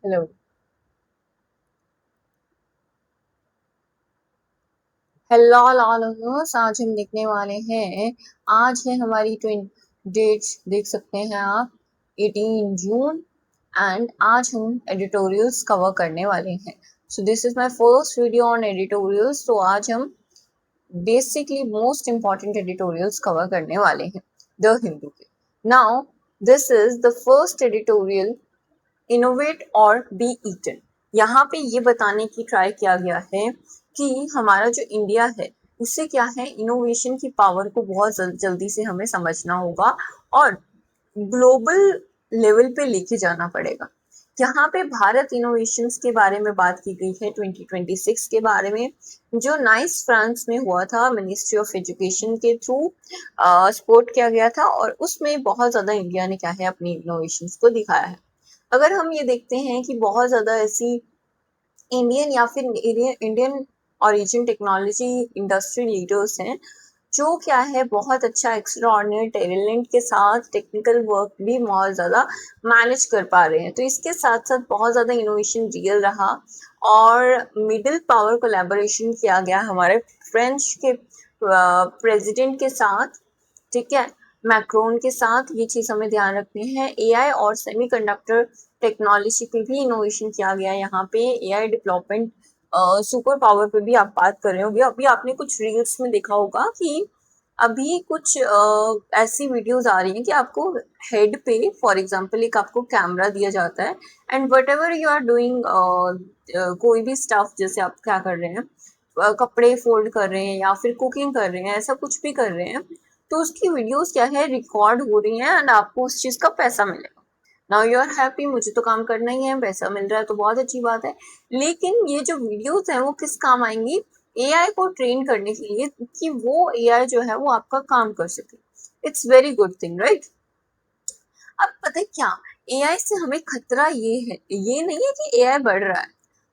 Hello hello लॉलर्स, आज हम देखने वाले हैं। आज है हमारी ट्विन डेट्स, देख सकते हैं आप, 18 जून। एंड आज हम एडिटोरियल्स कवर करने वाले हैं। सो this is my first video on editorials. तो आज हम basically most important editorials cover करने वाले हैं द हिंदू के। Now this is the first editorial, innovate और बी ईटन। यहाँ पे ये बताने की ट्राई किया गया है कि हमारा जो इंडिया है उससे क्या है, इनोवेशन की पावर को बहुत जल्दी से हमें समझना होगा और ग्लोबल लेवल पे लेके जाना पड़ेगा। यहाँ पे भारत इनोवेशंस के बारे में बात की गई है 2026 के बारे में, जो नाइस फ्रांस में हुआ था, मिनिस्ट्री ऑफ एजुकेशन के थ्रू सपोर्ट किया गया था। और उसमें बहुत ज्यादा इंडिया ने क्या है, अपनी इनोवेशंस को दिखाया है। अगर हम ये देखते हैं कि बहुत ज़्यादा ऐसी इंडियन या फिर Indian origin technology industry leaders हैं जो क्या है, बहुत अच्छा एक्स्ट्रा ऑर्डिनरी टैलेंट के साथ टेक्निकल वर्क भी बहुत ज़्यादा मैनेज कर पा रहे हैं। तो इसके साथ साथ बहुत ज़्यादा इनोवेशन रियल रहा और मिडिल पावर कोलैबोरेशन किया गया हमारे फ्रेंच के प्रेसिडेंट के साथ, ठीक है, मैक्रोन के साथ। ये चीज हमें ध्यान रखनी है। एआई और सेमीकंडक्टर टेक्नोलॉजी पे भी इनोवेशन किया गया है यहाँ पे। एआई डेवलपमेंट सुपर पावर पे भी आप बात कर रहे होंगे। अभी आपने कुछ रील्स में देखा होगा कि अभी कुछ ऐसी वीडियोस आ रही हैं कि आपको हेड पे फॉर एग्जांपल एक आपको कैमरा दिया जाता है and whatever you are doing, कोई भी स्टफ, जैसे आप क्या कर रहे हैं, कपड़े फोल्ड कर रहे हैं या फिर कुकिंग कर रहे हैं, ऐसा कुछ भी कर रहे हैं, तो उसकी वीडियोस क्या है, रिकॉर्ड हो रही हैं एंड आपको उस चीज का पैसा मिलेगा। नाउ यू आर हैप्पी, मुझे तो काम करना ही है, पैसा मिल रहा है तो बहुत अच्छी बात है। लेकिन ये जो वीडियोस हैं वो किस काम आएंगी? एआई को ट्रेन करने के लिए कि वो एआई जो है वो आपका काम कर सके। It's very good thing, right? अब पता है क्या, एआई से हमें खतरा ये है, ये नहीं है कि एआई बढ़ रहा है,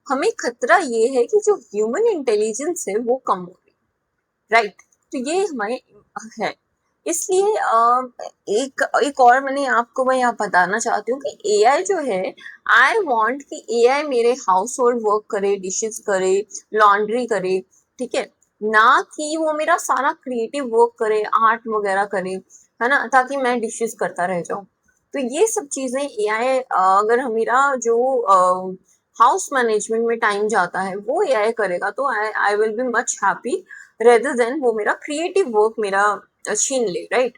हमें खतरा ये है कि जो ह्यूमन इंटेलिजेंस है वो कम हो रही है, राइट? तो ये हमारे है। इसलिए एक एक और मैंने आपको मैं यहाँ बताना चाहती हूँ कि एआई जो है, आई वांट कि एआई मेरे हाउस होल्ड वर्क करे, डिशेस करे, लॉन्ड्री करे, ठीक है, ना कि वो मेरा सारा क्रिएटिव वर्क करे, आर्ट वगैरह करे, है ना, ताकि मैं डिशेस करता रह जाऊं। तो ये सब चीजें एआई, अगर मेरा जो हाउस मैनेजमेंट में टाइम जाता है वो एआई करेगा तो I I will be much happy rather than वो मेरा क्रिएटिव वर्क मेरा छीन ले, राइट?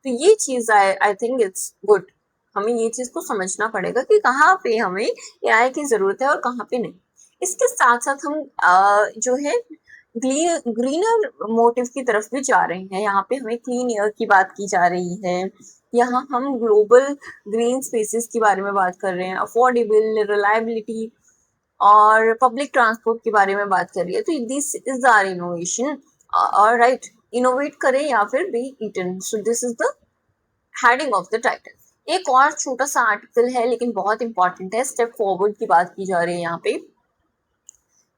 तो ये चीज आई थिंक इट्स गुड। हमें ये चीज को समझना पड़ेगा कि कहाँ पे हमें एआई की जरूरत है और कहाँ पे नहीं। इसके साथ साथ हम जो है ग्रीनर मोटिव की तरफ भी जा रहे हैं। यहाँ पे हमें क्लीन एयर की बात की जा रही है, यहाँ हम ग्लोबल ग्रीन स्पेसेस के बारे में बात कर रहे हैं, अफोर्डेबल, रिलायबिलिटी और पब्लिक ट्रांसपोर्ट के बारे में बात कर रही है। तो दिस इज आर इनोवेशन, और राइट, इनोवेट करें या फिर be eaten. So this is the heading of the title. एक और छोटा सा आर्टिकल है लेकिन बहुत इंपॉर्टेंट है, स्टेप फॉरवर्ड की बात की जा रही है यहाँ पे।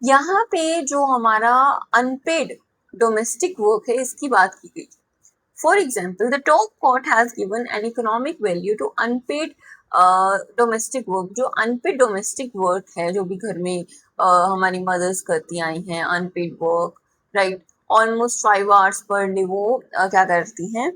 यहाँ पे जो हमारा अनपेड डोमेस्टिक वर्क है इसकी बात की गई। For example, the top court has given an economic value to unpaid domestic work. जो अनपेड डोमेस्टिक वर्क है, जो भी घर में हमारी मदर्स करती आई हैं, unpaid work, right, almost 5 hours per day वो क्या करती हैं,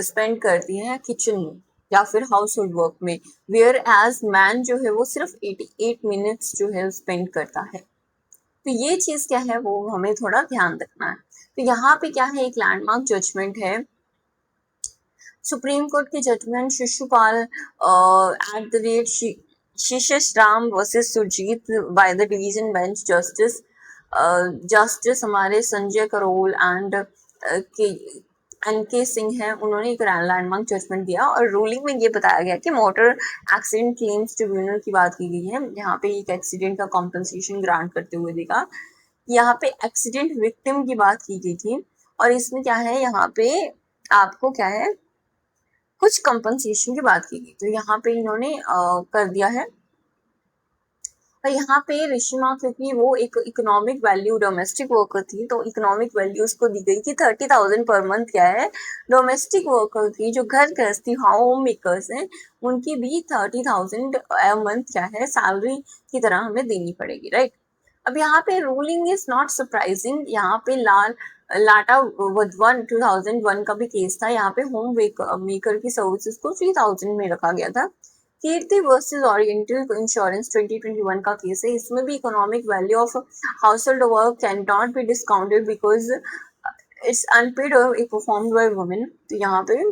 स्पेंड करती हैं किचन में या फिर हाउस होल्ड वर्क में, वेयर एज मैन जो है वो सिर्फ 88 मिनट्स जो है स्पेंड करता है। तो ये चीज क्या है वो हमें थोड़ा ध्यान रखना है। तो यहाँ पे क्या है, एक लैंडमार्क जजमेंट है, सुप्रीम कोर्ट की judgment, Shishupal at the rate शीशेष Ram versus Surjit by the division bench justice, justice हमारे संजय करोल एंड के एनके सिंह हैं। उन्होंने एक लैंडमार्क जजमेंट दिया और रूलिंग में ये बताया गया कि मोटर एक्सीडेंट क्लेम्स ट्रिब्यूनल की बात की गई है। यहाँ पे एक एक्सीडेंट का कॉम्पनसेशन ग्रांट करते हुए देखा। यहाँ पे एक्सीडेंट विक्टिम की बात की गई थी और इसमें क्या है, यहाँ पे आपको क्या है, कुछ कंपनसेशन की बात की गई। तो यहाँ पे इन्होंने कर दिया है, पर यहाँ पे रिशिमा क्योंकि वो एक इकोनॉमिक वैल्यू डोमेस्टिक वर्कर थी, तो इकोनॉमिक वैल्यू उसको दी गई कि 30,000 पर मंथ क्या है, डोमेस्टिक वर्कर की जो घर गृहस्थी होम मेकर्स हैं उनकी भी 30,000 मंथ क्या है सैलरी की तरह हमें देनी पड़ेगी, राइट। अब यहाँ पे रूलिंग इज नॉट सरप्राइजिंग, यहाँ पे लाटा वधवन 2001 का भी केस था, यहाँ पे होम मेकर की सर्विसेज को 3,000 में रखा गया था। कीर्ति वर्सेस ओरिएंटल इंश्योरेंस 2021 का केस है, इसमें भी economic value of household work can not be discounted because it's unpaid और परफॉर्म्ड बाय वुमेन। तो यहाँ पे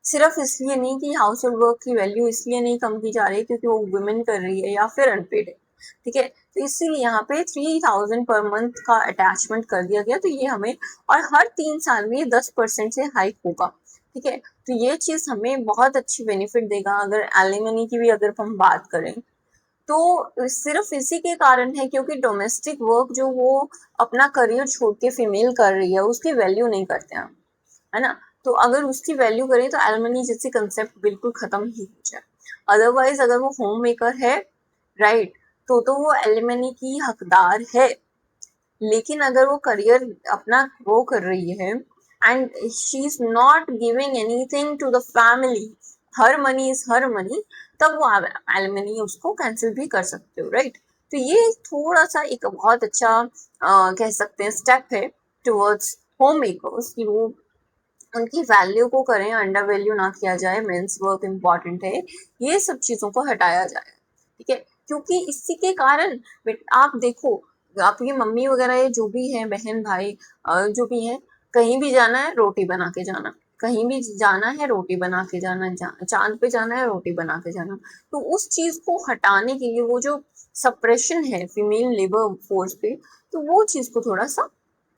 सिर्फ इसलिए नहीं कि हाउस होल्ड वर्क की वैल्यू इसलिए नहीं कम की जा रही क्योंकि वो वुमेन कर रही है या फिर अनपेड है, ठीक है। तो इसीलिए यहाँ पे 3,000 पर मंथ का अटैचमेंट कर दिया गया, तो ये हमें और हर 3 साल में 10% से हाइक होगा, ठीक है। तो ये चीज हमें बहुत अच्छी बेनिफिट देगा। अगर एलिमनी की भी अगर हम बात करें तो सिर्फ इसी के कारण है क्योंकि डोमेस्टिक वर्क जो वो अपना करियर छोड़ के फीमेल कर रही है उसकी वैल्यू नहीं करते हैं, है ना। तो अगर उसकी वैल्यू करें तो एलमनी जैसी कंसेप्ट बिल्कुल खत्म ही हो जाए। अदरवाइज अगर वो होम मेकर है, राइट, तो वो एलमनी की हकदार है। लेकिन अगर वो करियर अपना ग्रो कर रही है and she is not giving anything to the family, her money is her money, तब वो एलमनी उसको कैंसिल भी कर सकते हो, राइट। तो ये थोड़ा सा एक बहुत अच्छा कह सकते हैं स्टेप है टुवर्ड्स होम मेकर्स कि वो उनकी वैल्यू को करें, अंडर वैल्यू ना किया जाए, मेंस वर्क इम्पॉर्टेंट है, ये सब चीजों को हटाया जाए, ठीक है। क्योंकि इसी के कारण आप देखो आपकी मम्मी वगैरह जो भी है, बहन भाई जो भी है, कहीं भी जाना है रोटी बना के जाना, कहीं भी जाना है रोटी बना के जाना, चांद पे जाना है रोटी बना के जाना। तो उस चीज को हटाने के लिए वो जो सप्रेशन है फीमेल लेबर फोर्स पे, तो वो चीज को थोड़ा सा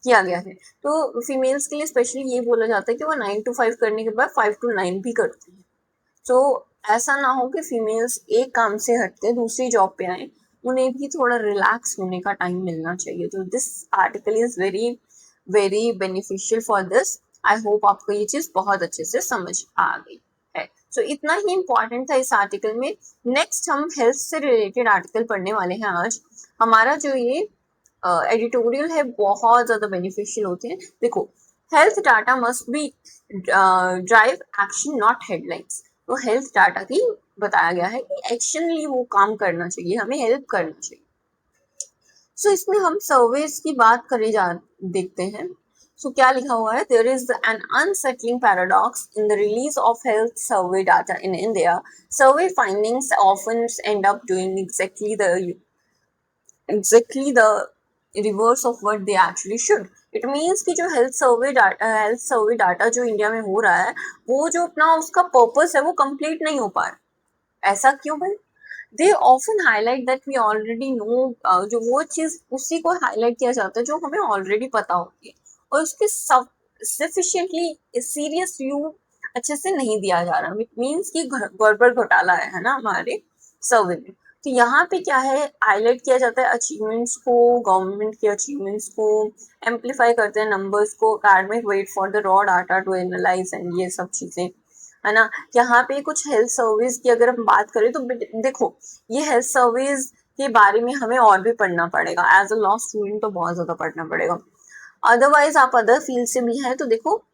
किया गया है। तो फीमेल्स के लिए स्पेशली ये बोला जाता है कि वो 9 to 5 करने के बाद 5 to 9 भी करती हैं। तो ऐसा ना हो कि फीमेल्स एक काम से हटके दूसरी जॉब पे आए, उन्हें भी थोड़ा रिलैक्स होने का टाइम मिलना चाहिए। तो this article is very very beneficial for this. I hope आपको ये चीज बहुत अच्छे से समझ आ गई है। तो इतना ही इम्पोर्टेंट था इस आर्टिकल में। नेक्स्ट हम हेल्थ से रिलेटेड आर्टिकल पढ़ने वाले हैं आज। हमारा जो ये एडिटोरियल है बहुत ज्यादा बेनिफिशियल होते हैं। देखो, health data must be drive action not headlines. तो हेल्थ डाटा की बताया गया है कि एक्शनली वो काम करना चाहिए, हमें हेल्प करना चाहिए। सो इसमें हम सर्वेज की बात करें जा देखते हैं। सो क्या लिखा हुआ है, there is an unsettling paradox in the release of health survey data in India. Survey findings often end up doing exactly the reverse of what they actually should. It means कि जो हेल्थ सर्वे डाटा जो India में हो रहा है, वो जो अपना उसका पर्पस है वो कंप्लीट नहीं हो पा रहा। ऐसा क्यों भाई? They often highlight that we already know, जो वो चीज उसी को हाईलाइट किया जाता है जो हमें ऑलरेडी पता होती है, और उसके सफिशिएंटली सीरियस व्यू अच्छे से नहीं दिया जा रहा। इट मीन्स कि गड़बड़ घोटाला है ना हमारे सर्वे में। तो यहाँ पे क्या है, हाईलाइट किया जाता है अचीवमेंट्स को, गवर्नमेंट के अचीवमेंट्स को, एम्पलीफाई करते हैं नंबर्स को, academic wait for the raw data to analyse and ये सब चीजें, है ना। यहाँ पे कुछ हेल्थ सर्विस की अगर हम बात करें तो देखो, ये हेल्थ सर्विस के बारे में हमें और भी पढ़ना पड़ेगा। एज अ लॉ स्टूडेंट तो बहुत ज्यादा पढ़ना पड़ेगा। अदरवाइज आप अदर फील्ड से भी हैं तो देखो,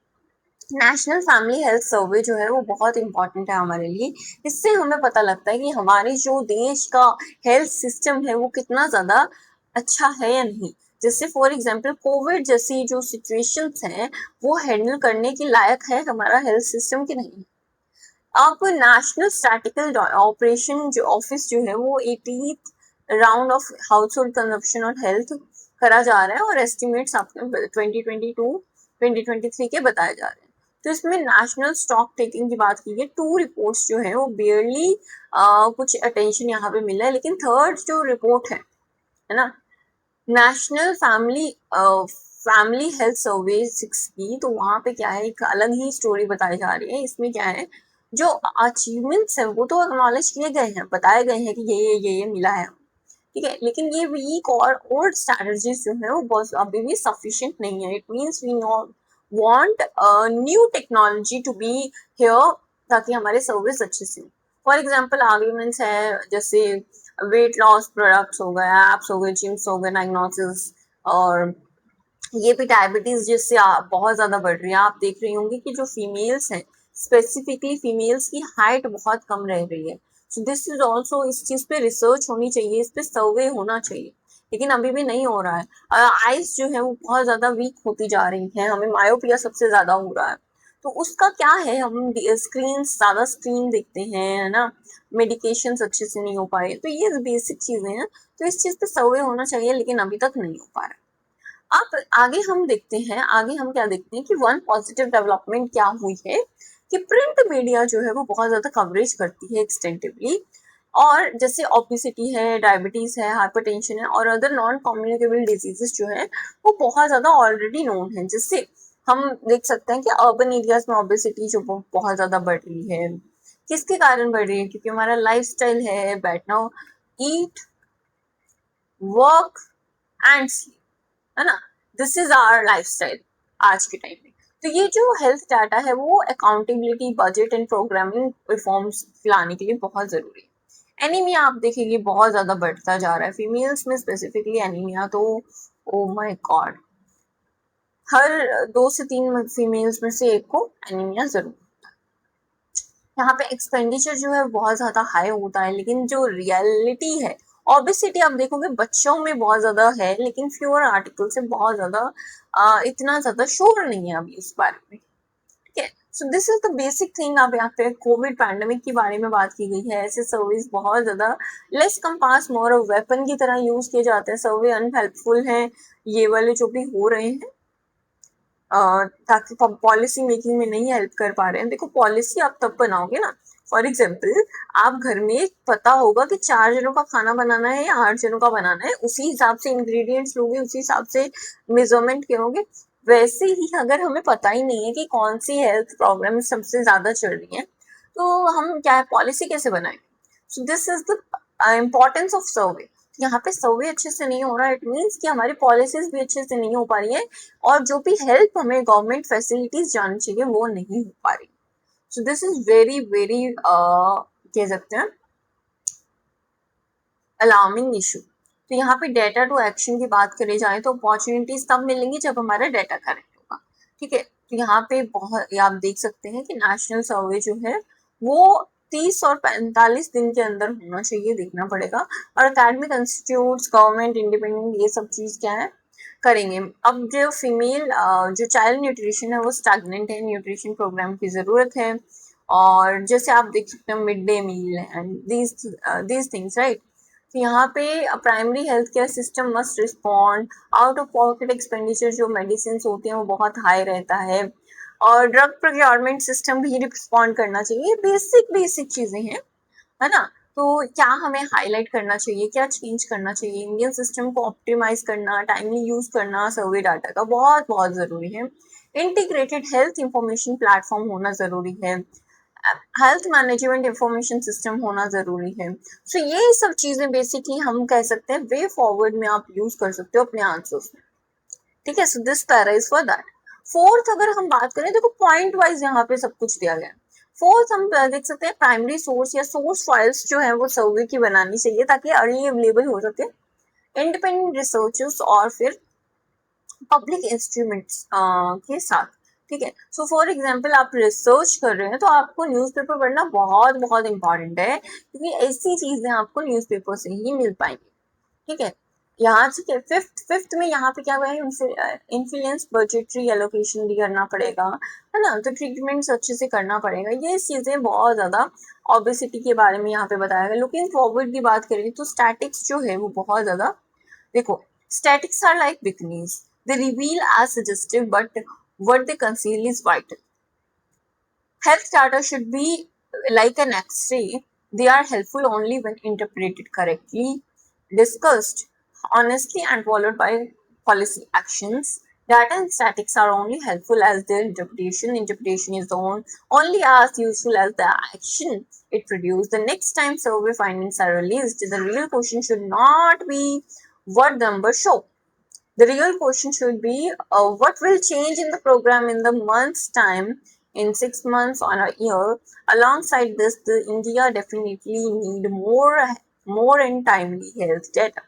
नेशनल फैमिली हेल्थ सर्वे जो है वो बहुत इंपॉर्टेंट है हमारे लिए। इससे हमें पता लगता है कि हमारे जो देश का हेल्थ सिस्टम है वो कितना ज्यादा अच्छा है या नहीं। जैसे फॉर एग्जांपल कोविड जैसी जो सिचुएशंस हैं वो हैंडल करने के लायक है हमारा हेल्थ सिस्टम की नहीं। अब नेशनल स्टैटिकल ऑपरेशन जो ऑफिस जो है वो 18th round of house hold consumption और हेल्थ करा जा रहा है, और एस्टिमेट्स आपके 2022-2023 के बताए जा रहे हैं। तो इसमें नेशनल स्टॉक टेकिंग की बात की है, 2 रिपोर्ट्स जो है वो बियरली कुछ अटेंशन यहाँ पे मिला है। लेकिन थर्ड जो रिपोर्ट है ना, नेशनल फैमिली हेल्थ सर्वे 6 की, तो वहां पे क्या है, एक अलग ही स्टोरी बताई जा रही है। इसमें क्या है, जो अचीवमेंट्स है वो तो एक्नॉलेज किए गए हैं, बताए गए हैं कि ये मिला है, ठीक है। लेकिन ये वीक और ओल्ड स्ट्रैटेजीज जो है वो बहुत अभी भी सफिशिएंट नहीं है। It means we want new technology to be here ताकि हमारे सर्विस अच्छे से हो। फॉर एग्जांपल आर्ग्यूमेंट्स है जैसे वेट लॉस प्रोडक्ट्स हो गए, एप्स हो गए, जिम्स हो गए, डायग्नोसिस, और ये भी डायबिटीज जिससे बहुत ज्यादा बढ़ रही है। आप देख रही होंगी कि जो फीमेल्स हैं, स्पेसिफिकली फीमेल्स की हाइट बहुत कम रह रही है। सो दिस इज ऑल्सो, इस चीज पे रिसर्च होनी चाहिए, इस पे सर्वे होना चाहिए, लेकिन अभी भी नहीं हो रहा है। आइज जो है वो बहुत ज्यादा वीक होती जा रही है, हमें मायोपिया सबसे ज्यादा हो रहा है। तो उसका क्या है, हम स्क्रीन ज्यादा स्क्रीन देखते हैं, है ना, मेडिकेशन अच्छे से नहीं हो पा रहे, तो ये बेसिक चीजें हैं। तो इस चीज पे सर्वे होना चाहिए, लेकिन अभी तक नहीं हो पा रहा। अब आगे हम देखते हैं, आगे हम क्या देखते हैं कि वन पॉजिटिव डेवलपमेंट क्या हुई है कि प्रिंट मीडिया जो है वो बहुत ज्यादा कवरेज करती है एक्सटेंटिवली, और जैसे ओबेसिटी है, डायबिटीज है, हाइपरटेंशन है, और अदर नॉन कम्युनिकेबल डिजीजेस जो है वो बहुत ज्यादा ऑलरेडी नोन है, जिससे हम देख सकते हैं कि अर्बन एरियाज में ओबेसिटी जो बहुत ज्यादा बढ़ रही है। किसके कारण बढ़ रही है? क्योंकि हमारा लाइफस्टाइल है बैठना, ईट, वर्क एंड स्लीप, है ना, दिस इज आवर लाइफस्टाइल आज के टाइम में। तो ये जो हेल्थ डाटा है वो accountability, budget and programming reforms लाने के लिए बहुत जरूरी है। एनीमिया आप देखेंगे बहुत ज्यादा बढ़ता जा रहा है फीमेल्स में, स्पेसिफिकली एनीमिया तो ओ माय गॉड, हर 2 से 3 फीमेल्स में से एक को एनीमिया जरूर। यहाँ पे एक्सपेंडिचर जो है बहुत ज्यादा हाई होता है, लेकिन जो रियलिटी है, ऑब्वियसली आप देखोगे बच्चों में बहुत ज्यादा है, लेकिन फ्यूअर आर्टिकल से बहुत ज्यादा इतना ज्यादा शोर नहीं है अभी इस बारे में। ठीक है, सो this is the basic thing. अब यहाँ पे कोविड पैंडेमिक के बारे में बात की गई है, ऐसे सर्वेज बहुत ज्यादा लेस कंपास मोर वेपन की तरह यूज किए जाते हैं, सर्वे अनहेल्पफुल हैं ये वाले जो भी हो रहे हैं, ताकि पॉलिसी मेकिंग में नहीं हेल्प कर पा रहे हैं। देखो, पॉलिसी आप तब बनाओगे ना, फॉर एग्जाम्पल आप घर में पता होगा कि 4 जनों का खाना बनाना है या 8 जनों का बनाना है, उसी हिसाब से इंग्रेडिएंट्स लोगे, उसी हिसाब से मेजरमेंट करोगे। वैसे ही अगर हमें पता ही नहीं है कि कौन सी हेल्थ प्रॉब्लम सबसे ज्यादा चल रही है, तो हम क्या है, पॉलिसी कैसे बनाएंगे? सो this is the importance of सर्वे। यहाँ पे सर्वे अच्छे से नहीं हो रहा, इट मीन्स कि हमारी पॉलिसीज भी अच्छे से नहीं हो पा रही है, और जो भी हेल्प हमें गवर्नमेंट फैसिलिटीज जानी चाहिए वो नहीं हो पा रही। सो दिस इज वेरी वेरी कह सकते हैं अलार्मिंग इशू। तो यहाँ पे डेटा टू एक्शन की बात करी जाए तो अपॉर्चुनिटीज तब मिलेंगी जब हमारा डेटा करेक्ट होगा। ठीक है, तो यहाँ पे बहुत आप देख सकते हैं कि नेशनल सर्वे जो है वो 30 और 45 दिन के अंदर होना चाहिए, देखना पड़ेगा। और अकेडमिक इंस्टीट्यूट, गवर्नमेंट, इंडिपेंडेंट, ये सब चीज क्या है करेंगे। अब जो फीमेल जो चाइल्ड न्यूट्रिशन है वो स्टैग्नेंट है, न्यूट्रिशन प्रोग्राम की जरूरत है। और जैसे आप देख सकते हैं mid day meal and these things, right. तो यहाँ पे primary health care system must respond, out of pocket expenditure जो मेडिसिन होती हैं वो बहुत हाई रहता है, और ड्रग प्रोक्योरमेंट सिस्टम भी रिस्पॉन्ड करना चाहिए। बेसिक बेसिक चीजें हैं, है ना। तो क्या हमें हाईलाइट करना चाहिए, क्या चेंज करना चाहिए? इंडियन सिस्टम को ऑप्टिमाइज करना, टाइमली यूज करना सर्वे डाटा का बहुत बहुत जरूरी है। इंटीग्रेटेड हेल्थ इंफॉर्मेशन प्लेटफॉर्म होना जरूरी है, हेल्थ मैनेजमेंट इंफॉर्मेशन सिस्टम होना जरूरी है। सो ये सब चीजें बेसिकली हम कह सकते हैं वे फॉरवर्ड में आप यूज कर सकते हो अपने आंसर्स में। ठीक है, so this para is for that. Fourth अगर हम बात करें, देखो पॉइंट वाइज यहाँ पे सब कुछ दिया गया है। फोर्थ हम देख सकते हैं प्राइमरी सोर्स या सोर्स फाइल्स जो है वो सर्वे की बनानी चाहिए ताकि अर्ली अवेलेबल हो सके इंडिपेंडेंट रिसर्चर्स और फिर पब्लिक इंस्ट्रूमेंट्स के साथ। ठीक है, सो फॉर एग्जाम्पल आप रिसर्च कर रहे हैं तो आपको न्यूज़पेपर पढ़ना बहुत बहुत इंपॉर्टेंट है, क्योंकि ऐसी चीजें आपको न्यूज़पेपर से ही मिल पाएंगी। ठीक है, यहाँ ठीक है, फिफ्थ में यहाँ पे क्या हुआ है, इन्फ्लुएंस बजटरी एलोकेशन भी करना पड़ेगा, है ना। तो ट्रीटमेंट्स अच्छे से करना पड़ेगा, ये चीजें बहुत ज्यादा ओबेसिटी के बारे में यहाँ पे बताया गया। लुकिंग फॉरवर्ड की बात करें तो स्टैटिक्स जो है वो बहुत ज्यादा, देखो, statics are like beginnings. They reveal as suggestive, but what they conceal is vital. Health data should be like an X-ray. They are helpful only when interpreted correctly, discussed honestly, and followed by policy actions. Data and statics are only helpful as their interpretation. Interpretation is only as useful as the action it produced. The next time survey findings are released, the real question should not be what the numbers show. The real question should be what will change in the program in the month's time, in 6 months, or a year. Alongside this, the India definitely need more more and timely health data.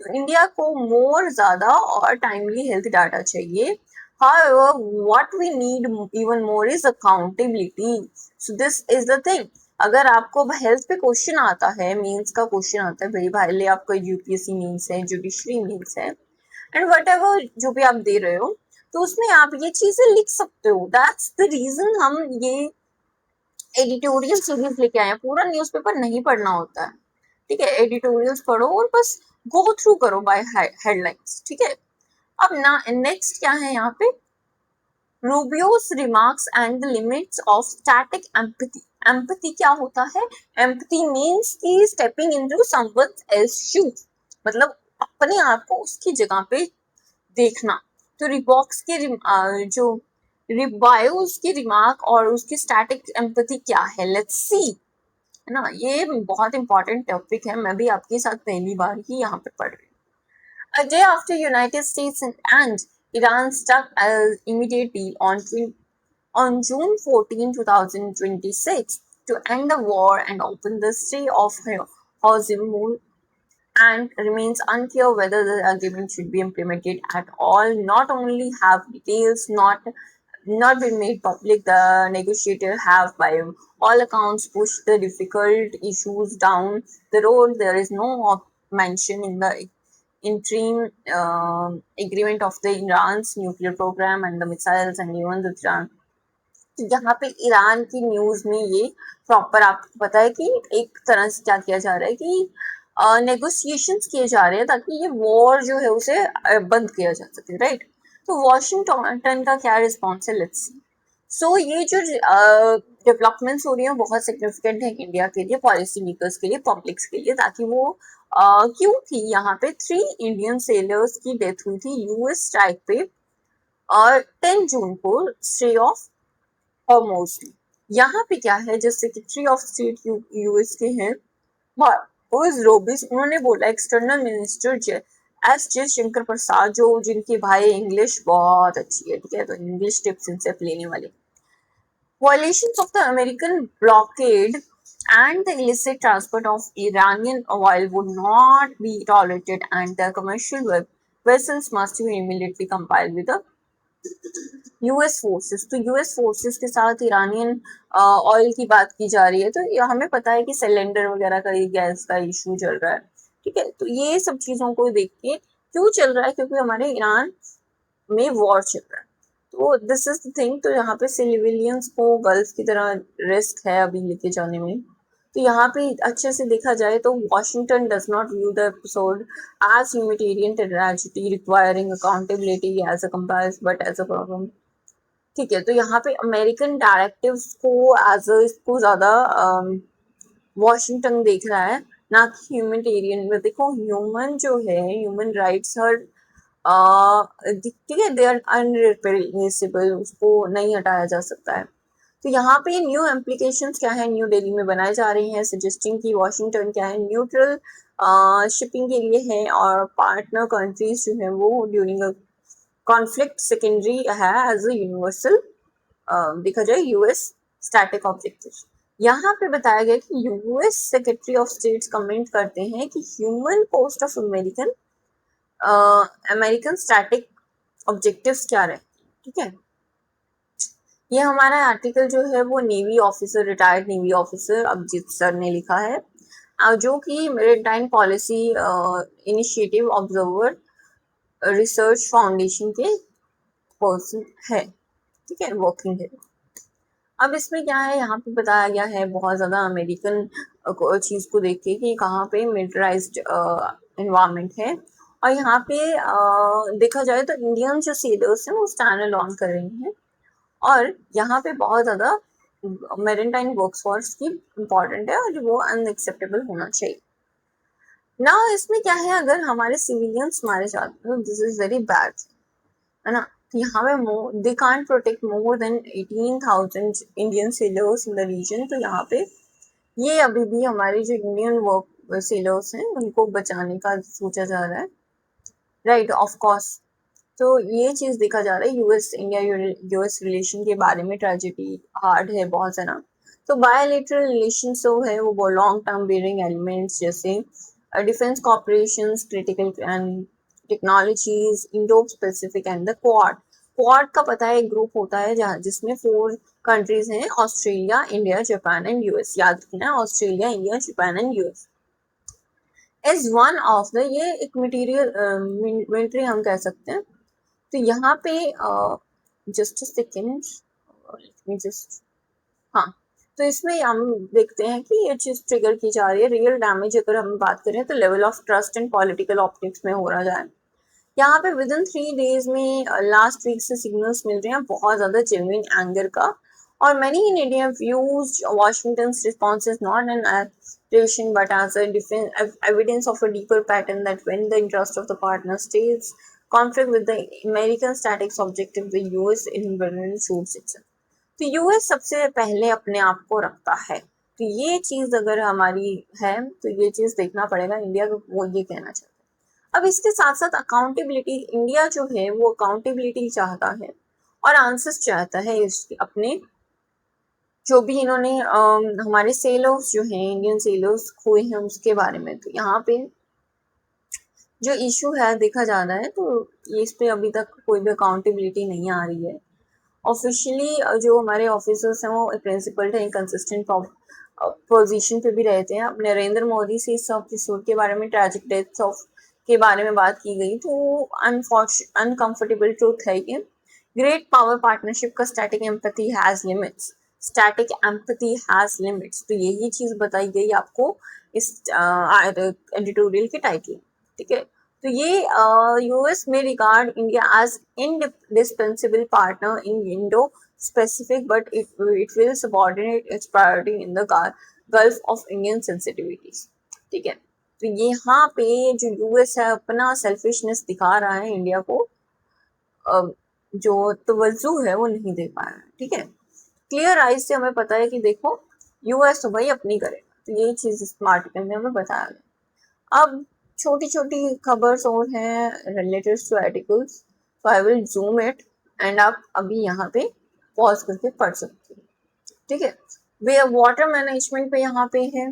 तो India को more ज़्यादा और timely health data चाहिए. However, what we need even more is accountability. So this is the thing. अगर आपको health पे question आता है, मीन्स का क्वेश्चन आता है, भाई भाई आपका यूपीएससी मीन्स है, जुडिशरी मीन्स है, एंड वट एवर जो भी आप दे रहे हो, तो उसमें आप ये चीजें लिख सकते हो. दैट्स द रीजन हम ये एडिटोरियल सीरीज लेके आए हैं. पूरा न्यूज़पेपर नहीं पढ़ना होता है, ठीक है. एडिटोरियल्स पढ़ो और बस गो थ्रू करो बाय हेडलाइंस, ठीक है. अब ना नेक्स्ट क्या है यहाँ पे, Rubio's remarks and the limits of static empathy. Empathy क्या होता है? एम्पैथी मीन्स कि stepping into someone else's shoes, मतलब अपने आप को उसकी जगह पे देखना. तो रिबॉक्स के जो रिबायोस की रिमार्क और उसकी स्टैटिक एम्पैथी क्या है, लेट्स सी, है ना. ये बहुत इंपॉर्टेंट टॉपिक है, मैं भी आपके साथ पहली बार ही यहाँ पे पढ़ रही हूँ. A day after United States and Iran struck immediate deal on June 14, 2026 to end the war and open the Strait of Hormuz, and remains unclear whether the agreement should be implemented at all. Not only have details not been made public, the negotiators have, by all accounts, pushed the difficult issues down the road. There is no mention in the interim agreement of the Iran's nuclear program and the missiles and even the Iran. तो यहाँ पे Iran की news में ये proper आपको पता है कि एक तरह से क्या किया जा रहा है कि नेगोशिएशंस किए जा रहे हैं ताकि ये वॉर जो है उसे बंद किया जा सके, राइट. तो वॉशिंगटन का क्या रिस्पॉन्स है, लेट्स सी. सो ये जो डेवलपमेंट्स हो रही हैं बहुत सिग्निफिकेंट है इंडिया के लिए, पॉलिसी मेकर्स के लिए, पब्लिक्स के लिए, ताकि वो क्यों थी यहाँ पे 3 इंडियन सेलर्स की डेथ हुई थी यूएस स्ट्राइक पे और 10 जून को स्ट्रेट ऑफ हॉर्मोज. यहाँ पे क्या है, जो सेक्रेटरी ऑफ स्टेट यूएस के हैं रोबिस, उन्होंने बोला external minister S Jaishankar Prasad, जो जिनकी भाई इंग्लिश बहुत अच्छी है, ठीक है, तो इंग्लिश टिप्स इनसे लेने वाले. Violations of the American blockade and the illicit transport of Iranian oil would not be tolerated, and the commercial vessels must be immediately compiled with the US forces. तो यूएस फोर्सेस के साथ Iranian oil की बात की जा रही है, तो हमें पता है कि सिलेंडर वगैरह का गैस का इशू चल रहा है, ठीक है. तो ये सब चीजों को देख के क्यों चल रहा है, क्योंकि हमारे ईरान में वॉर चल रहा है. तो दिस इज द थिंग. तो यहाँ पे सिविलियंस को गल्फ की तरह रिस्क है अभी लेके जाने में. तो यहाँ पे अच्छे से देखा जाए तो Washington does not view the episode as humanitarian tragedy requiring accountability as a compliance but as a problem, ठीक है. तो यहाँ पे अमेरिकन डायरेक्टिव्स को एज इसको ज्यादा वॉशिंगटन देख रहा है, ना कि ह्यूमैनिटेरियन में. देखो ह्यूमन जो है, ह्यूमन राइट्स हर ठीक है, दे आर अनरिप्लेसेबल, उसको नहीं हटाया जा सकता है. तो यहाँ पे न्यू एप्लीकेशंस क्या है न्यू दिल्ली में बनाई जा रही हैं, सजेस्टिंग कि वॉशिंगटन क्या है न्यूट्रल शिपिंग के लिए है और पार्टनर कंट्रीज जो है वो ड्यूरिंग कॉन्फ्लिक्ट सेकेंडरी है एज अ यूनिवर्सल देखा जाए यूएस स्टैटिक ऑब्जेक्टिव. यहाँ पे बताया गया कि US secretary of states comment करते हैं कि human cost of American static objectives क्या रहे, ठीक है. ये हमारा आर्टिकल जो है वो navy officer, retired navy officer Abhijit sir ने लिखा है, जो कि maritime policy initiative observer research foundation के पर्सन है, ठीक है, वर्किंग है. अब इसमें क्या है, यहाँ पे बताया गया है बहुत ज्यादा अमेरिकन चीज को देख के कि कहाँ पे मिलिटराइज्ड एनवायरनमेंट है. और यहाँ पे देखा जाए तो इंडियन जो सेलर्स हैं वो स्टैंड अलोन कर रही हैं, और यहाँ पे बहुत ज्यादा मेरिटाइम वर्कफोर्स की इम्पोर्टेंट है और वो अनएक्सेप्टेबल होना चाहिए ना. इसमें क्या है, अगर हमारे सिविलियंस मारे जाते हैं, दिस इज वेरी बैड, है ना. यहाँ पे they can't protect more than 18,000 Indian sailors in the region. तो यहाँ पे ये अभी भी हमारे जो इंडियन वर्क सेलर्स हैं उनको बचाने का सोचा जा रहा है, राइट, ऑफ कोर्स. तो ये चीज देखा जा रहा है. यूएस इंडिया यूएस रिलेशन के बारे में ट्रेजेडी हार्ड है बहुत, है ना. तो बायोलेटरल रिलेशन जो है वो लॉन्ग टर्म बेयरिंग एलिमेंट्स जैसे defence cooperation, critical and technologies, Indo Pacific and the quad. Quad का पता है एक ग्रुप होता है जहाँ जिसमें 4 कंट्रीज हैं, Australia, India, Japan and US. याद रखना है Australia, India, Japan and US as one of the, ये एक मटेरियल मिलिट्री हम कह सकते हैं। तो यहाँ पे just second, let me just, हाँ, तो इसमें हम देखते हैं कि ये चीज ट्रिगर की जा रही है। रियल डैमेज अगर हम बात करें तो level of trust and political optics में हो रहा है। यहाँ पे विद इन 3 डेज में लास्ट वीक से सिग्नल्स मिल रहे हैं बहुत ज्यादा जेन्युइन एंगर का। और many in India views Washington's response is not an accusation but as a evidence of a deeper pattern that when the interest of the partner states conflict with the American static objective, the US invariably shoots itself. तो US सबसे पहले अपने आप को रखता है। तो ये चीज अगर हमारी है तो ये चीज देखना पड़ेगा इंडिया को, वो ये कहना चाहता है। अब इसके साथ साथ अकाउंटेबिलिटी, इंडिया जो है वो अकाउंटेबिलिटी चाहता है और आंसर्स चाहता है इसके अपने, जो भी इन्होंने हमारे सेलर्स जो हैं, इंडियन सेलर्स खोए हैं उसके बारे में। तो यहाँ पे जो इशू है देखा जा रहा है, तो ये इस पे अभी तक कोई भी अकाउंटेबिलिटी नहीं आ रही है। ऑफिशियली जो हमारे ऑफिसर्स हैं वो प्रिंसिपल है, कंसिस्टेंट पोजीशन पे भी रहते हैं। अब नरेंद्र मोदी से इस एपिसोड के बारे में, ट्रैजिक डेथ ऑफ के बारे में बात की गई, तो अनकंफर्टेबल ट्रूथ है कि ग्रेट पावर पार्टनरशिप का static empathy has limits, static empathy has limits. तो यही चीज बताई गई आपको इस एडिटोरियल के टाइटल, ठीक है। तो ये यूएस में regard India as indispensable partner in Indo-Pacific, but it will subordinate its priority in the Gulf of Indian sensitivities, ठीक है। तो यहाँ पे जो यूएस है अपना सेल्फिशनेस दिखा रहा है इंडिया को, जो तवज्जो है वो नहीं दे पा रहा है, ठीक है। क्लियर आइज से हमें पता है कि देखो यूएस तो भाई अपनी करेगा। तो यही चीज इस आर्टिकल में हमें बताया गया। अब छोटी छोटी खबर्स और हैं रिलेटेड टू आर्टिकल्स, तो I will zoom it and आप अभी यहाँ पे पॉज करके पढ़ सकते हो, ठीक है। वे वाटर मैनेजमेंट पे यहाँ पे है,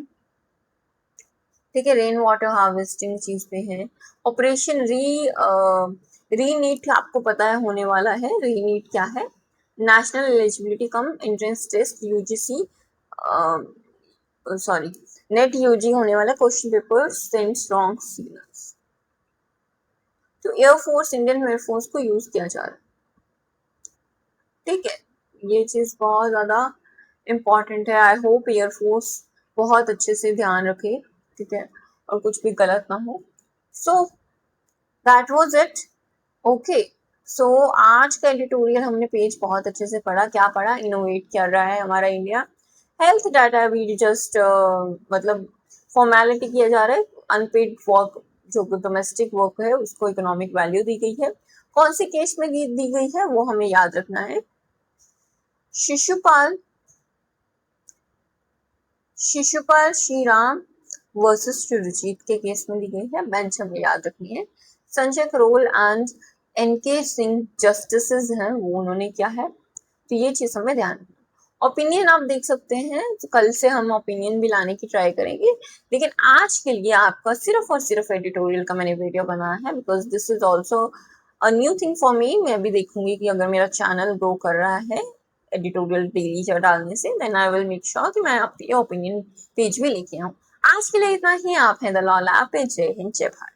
ठीक है। रेन वाटर हार्वेस्टिंग चीज पे है। ऑपरेशन रीनीट आपको पता है होने वाला है। रीनीट क्या है? National eligibility cum entrance test UGC, sorry NET UG होने वाला, question paper sends wrong signals. तो एयरफोर्स, इंडियन एयरफोर्स को यूज किया जा रहा है, ठीक है। ये चीज बहुत ज्यादा इम्पोर्टेंट है। आई होप एयरफोर्स बहुत अच्छे से ध्यान रखे, ठीक है, और कुछ भी गलत ना हो। So that was it, okay. So आज का एडिटोरियल हमने पेज बहुत अच्छे से पढ़ा। क्या पढ़ा? इनोवेट कर रहा है हमारा इंडिया। हेल्थ डाटा भी जस्ट मतलब फॉर्मेलिटी किया जा रहा है। अनपेड वर्क, जो डोमेस्टिक वर्क है उसको इकोनॉमिक वैल्यू दी गई है। कौन से केस में दी गई है वो हमें याद रखना है। शिशुपाल श्री राम वर्सेस सुरजीत के केस में दी गई है। बेंच हमें याद रखनी है। Sanjay Karol and NK Singh justices हैं, वो उन्होंने क्या है, तो ये चीज हमें ध्यान रखना। ओपिनियन आप देख सकते हैं, तो कल से हम ओपिनियन भी लाने की ट्राई करेंगे, लेकिन आज के लिए आपका सिर्फ और सिर्फ एडिटोरियल का मैंने वीडियो बनाया है, because this is also a new thing for me. मैं भी देखूंगी कि अगर मेरा चैनल ग्रो कर रहा है एडिटोरियल डेली डालने से, then I will make sure कि मैं आपके ओपिनियन पेज भी लेके आऊँ। आज के लिए इतना ही। आप हैं द लॉ लैब पे। जय हिंद, जय भारत।